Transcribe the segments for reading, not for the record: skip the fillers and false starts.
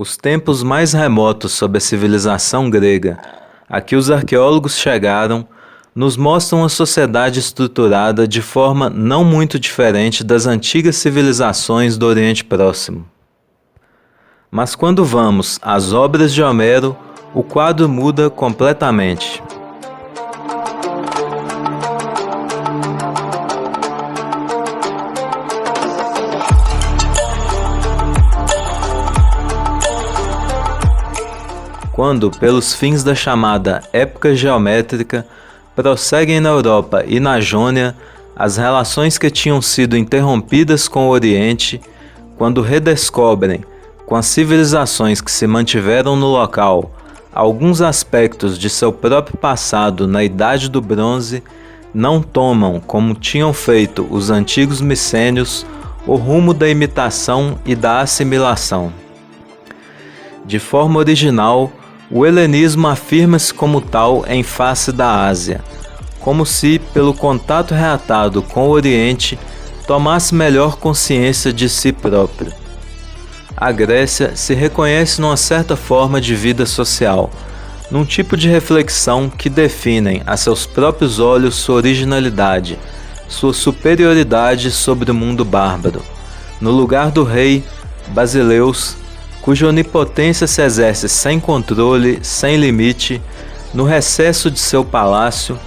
Os tempos mais remotos sobre a civilização grega, a que os arqueólogos chegaram, nos mostram uma sociedade estruturada de forma não muito diferente das antigas civilizações do Oriente Próximo. Mas quando vamos às obras de Homero, o quadro muda completamente. Quando, pelos fins da chamada época geométrica, prosseguem na Europa e na Jônia as relações que tinham sido interrompidas com o Oriente, quando redescobrem, com as civilizações que se mantiveram no local, alguns aspectos de seu próprio passado na Idade do Bronze, não tomam, como tinham feito os antigos micênios, o rumo da imitação e da assimilação. De forma original, o helenismo afirma-se como tal em face da Ásia, como se, pelo contato reatado com o Oriente, tomasse melhor consciência de si próprio. A Grécia se reconhece numa certa forma de vida social, num tipo de reflexão que definem a seus próprios olhos sua originalidade, sua superioridade sobre o mundo bárbaro. No lugar do rei, Basileus, cuja onipotência se exerce sem controle, sem limite, no recesso de seu palácio,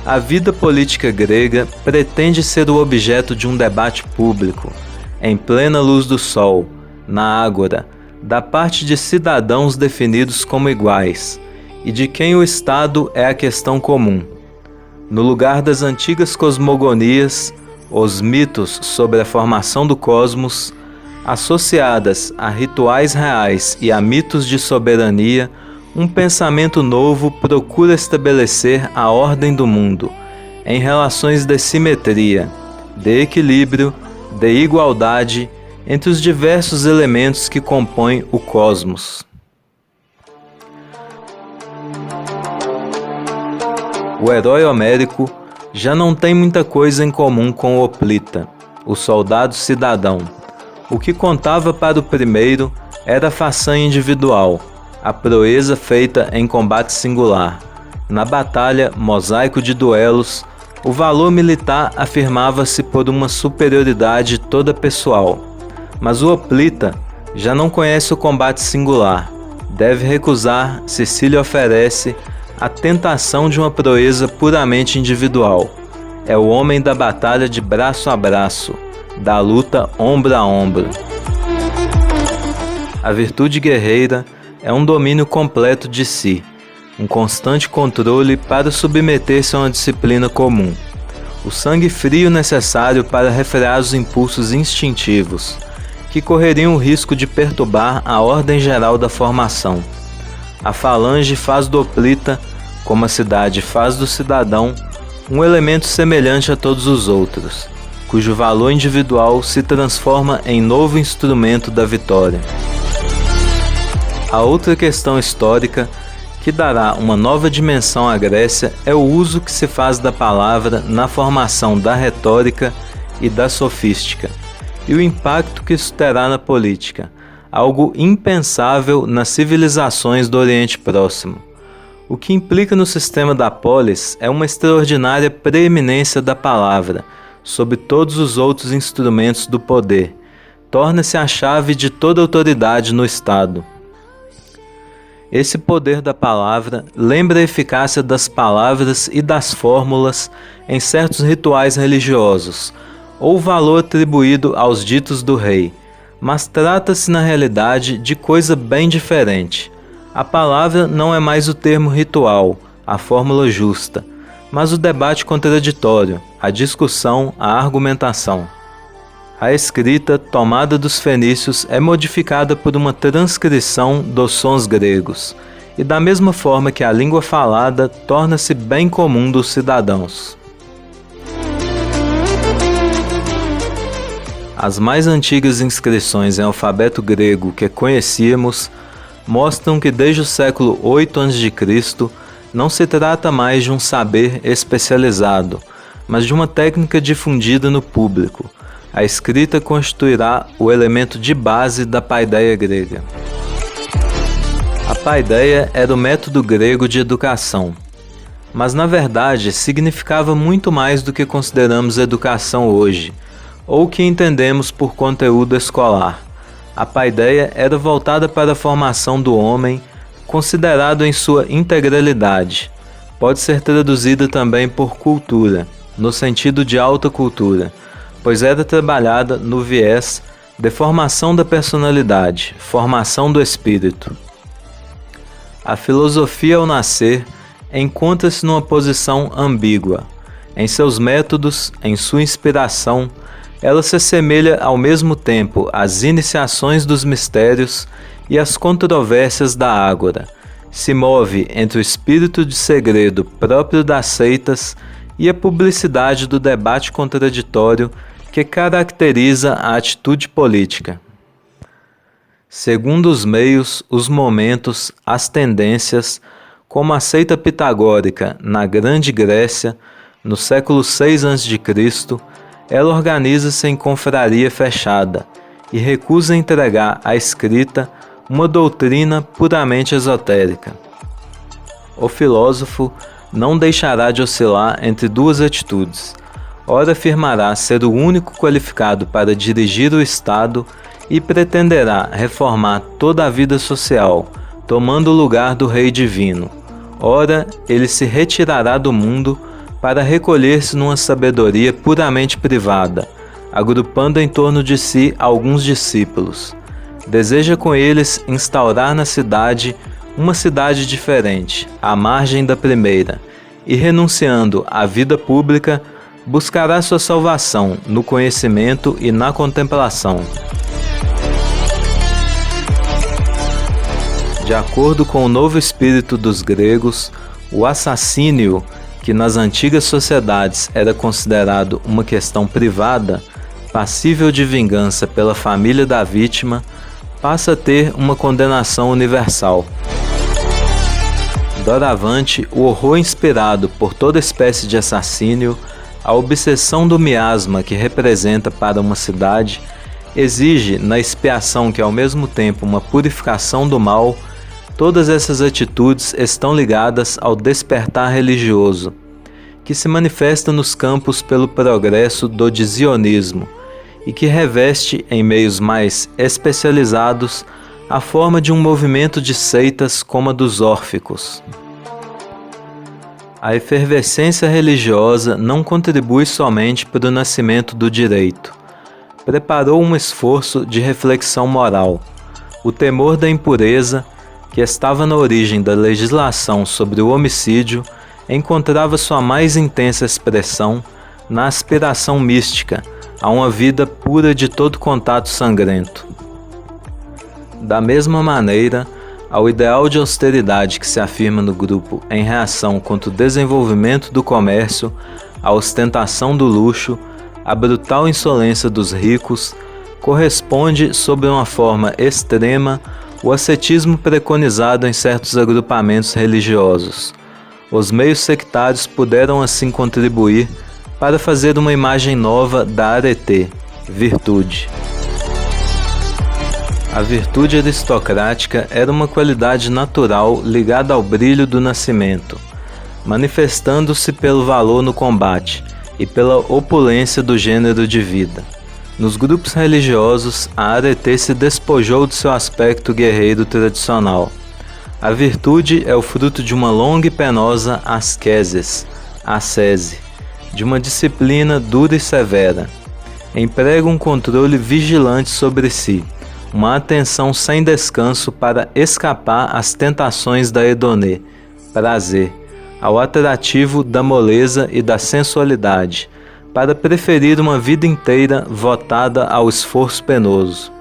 a vida política grega pretende ser o objeto de um debate público, em plena luz do sol, na ágora, da parte de cidadãos definidos como iguais, e de quem o Estado é a questão comum. No lugar das antigas cosmogonias, os mitos sobre a formação do cosmos, associadas a rituais reais e a mitos de soberania, um pensamento novo procura estabelecer a ordem do mundo, em relações de simetria, de equilíbrio, de igualdade entre os diversos elementos que compõem o cosmos. O herói homérico já não tem muita coisa em comum com o hoplita, o soldado cidadão. O que contava para o primeiro era a façanha individual, a proeza feita em combate singular. Na batalha, mosaico de duelos, o valor militar afirmava-se por uma superioridade toda pessoal. Mas o hoplita já não conhece o combate singular. Deve recusar, se lhe oferece, a tentação de uma proeza puramente individual. É o homem da batalha de braço a braço, da luta ombro a ombro. A virtude guerreira é um domínio completo de si, um constante controle para submeter-se a uma disciplina comum, o sangue frio necessário para refrear os impulsos instintivos, que correriam o risco de perturbar a ordem geral da formação. A falange faz do hoplita, como a cidade faz do cidadão, um elemento semelhante a todos os outros, cujo valor individual se transforma em novo instrumento da vitória. A outra questão histórica que dará uma nova dimensão à Grécia é o uso que se faz da palavra na formação da retórica e da sofística, e o impacto que isso terá na política, algo impensável nas civilizações do Oriente Próximo. O que implica no sistema da polis é uma extraordinária preeminência da palavra sobre todos os outros instrumentos do poder. Torna-se a chave de toda autoridade no Estado. Esse poder da palavra lembra a eficácia das palavras e das fórmulas em certos rituais religiosos, ou o valor atribuído aos ditos do rei, mas trata-se na realidade de coisa bem diferente. A palavra não é mais o termo ritual, a fórmula justa, mas o debate contraditório, a discussão, a argumentação. A escrita, tomada dos fenícios, é modificada por uma transcrição dos sons gregos, e da mesma forma que a língua falada torna-se bem comum dos cidadãos. As mais antigas inscrições em alfabeto grego que conhecíamos mostram que desde o século 8 a.C. não se trata mais de um saber especializado, mas de uma técnica difundida no público. A escrita constituirá o elemento de base da paideia grega. A paideia era o método grego de educação, mas na verdade significava muito mais do que consideramos educação hoje, ou que entendemos por conteúdo escolar. A paideia era voltada para a formação do homem, considerado em sua integralidade. Pode ser traduzida também por cultura, no sentido de alta cultura, pois era trabalhada no viés de formação da personalidade, formação do espírito. A filosofia, ao nascer, encontra-se numa posição ambígua. Em seus métodos, em sua inspiração, ela se assemelha ao mesmo tempo às iniciações dos mistérios e às controvérsias da ágora. Se move entre o espírito de segredo próprio das seitas e a publicidade do debate contraditório que caracteriza a atitude política. Segundo os meios, os momentos, as tendências, como a seita pitagórica na Grande Grécia, no século VI a.C., ela organiza-se em confraria fechada e recusa entregar à escrita uma doutrina puramente esotérica. O filósofo não deixará de oscilar entre duas atitudes. Ora afirmará ser o único qualificado para dirigir o Estado e pretenderá reformar toda a vida social, tomando o lugar do Rei Divino. Ora, ele se retirará do mundo para recolher-se numa sabedoria puramente privada, agrupando em torno de si alguns discípulos. Deseja com eles instaurar na cidade uma cidade diferente, à margem da primeira, e renunciando à vida pública, buscará sua salvação no conhecimento e na contemplação. De acordo com o novo espírito dos gregos, o assassínio, que nas antigas sociedades era considerado uma questão privada, passível de vingança pela família da vítima, passa a ter uma condenação universal. Doravante, o horror inspirado por toda espécie de assassínio, a obsessão do miasma que representa para uma cidade, exige, na expiação que é ao mesmo tempo uma purificação do mal, todas essas atitudes estão ligadas ao despertar religioso, que se manifesta nos campos pelo progresso do dizionismo e que reveste, em meios mais especializados, a forma de um movimento de seitas como a dos órficos. A efervescência religiosa não contribui somente para o nascimento do direito. Preparou um esforço de reflexão moral. O temor da impureza, que estava na origem da legislação sobre o homicídio, encontrava sua mais intensa expressão na aspiração mística a uma vida pura de todo contato sangrento. Da mesma maneira, ao ideal de austeridade que se afirma no grupo em reação contra o desenvolvimento do comércio, a ostentação do luxo, a brutal insolência dos ricos, corresponde, sob uma forma extrema, o ascetismo preconizado em certos agrupamentos religiosos. Os meios sectários puderam assim contribuir para fazer uma imagem nova da arete, virtude. A virtude aristocrática era uma qualidade natural ligada ao brilho do nascimento, manifestando-se pelo valor no combate e pela opulência do gênero de vida. Nos grupos religiosos, a arete se despojou de seu aspecto guerreiro tradicional. A virtude é o fruto de uma longa e penosa ascese, de uma disciplina dura e severa. Emprega um controle vigilante sobre si, uma atenção sem descanso para escapar às tentações da hedonê, prazer, ao atrativo da moleza e da sensualidade, para preferir uma vida inteira votada ao esforço penoso.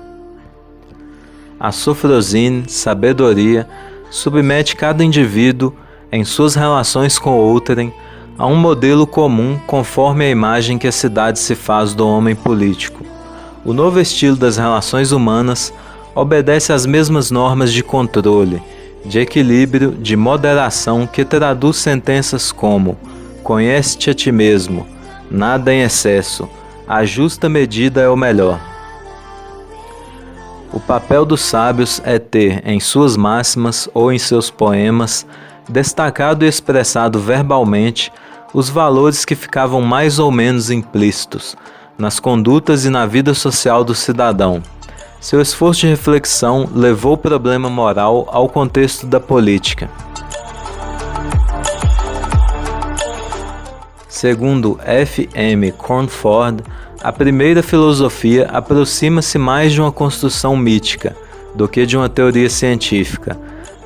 A sofrosine, sabedoria, submete cada indivíduo, em suas relações com outrem, a um modelo comum conforme a imagem que a cidade se faz do homem político. O novo estilo das relações humanas obedece às mesmas normas de controle, de equilíbrio, de moderação que traduz sentenças como: conhece-te a ti mesmo, nada em excesso, a justa medida é o melhor. O papel dos sábios é ter, em suas máximas ou em seus poemas, destacado e expressado verbalmente os valores que ficavam mais ou menos implícitos nas condutas e na vida social do cidadão. Seu esforço de reflexão levou o problema moral ao contexto da política. Segundo F. M. Cornford, a primeira filosofia aproxima-se mais de uma construção mítica do que de uma teoria científica.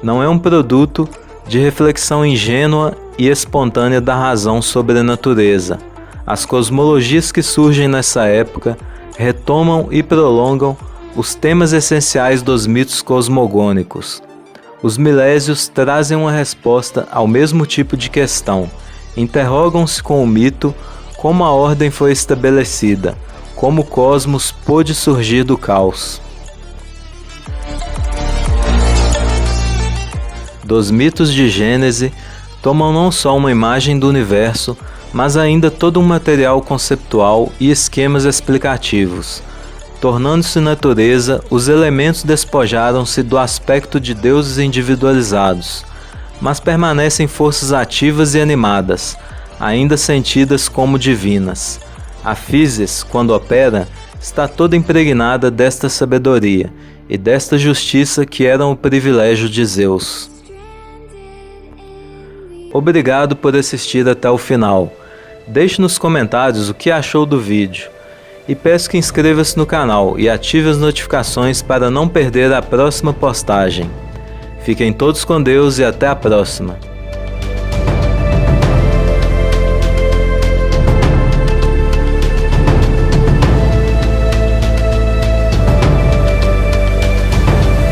Não é um produto de reflexão ingênua e espontânea da razão sobre a natureza. As cosmologias que surgem nessa época retomam e prolongam os temas essenciais dos mitos cosmogônicos. Os milésios trazem uma resposta ao mesmo tipo de questão. Interrogam-se com o mito como a ordem foi estabelecida, como o cosmos pôde surgir do caos. Dos mitos de Gênese, tomam não só uma imagem do universo, mas ainda todo um material conceptual e esquemas explicativos. Tornando-se natureza, os elementos despojaram-se do aspecto de deuses individualizados, mas permanecem forças ativas e animadas, ainda sentidas como divinas. A Físis, quando opera, está toda impregnada desta sabedoria e desta justiça que eram o privilégio de Zeus. Obrigado por assistir até o final. Deixe nos comentários o que achou do vídeo. E peço que inscreva-se no canal e ative as notificações para não perder a próxima postagem. Fiquem todos com Deus e até a próxima.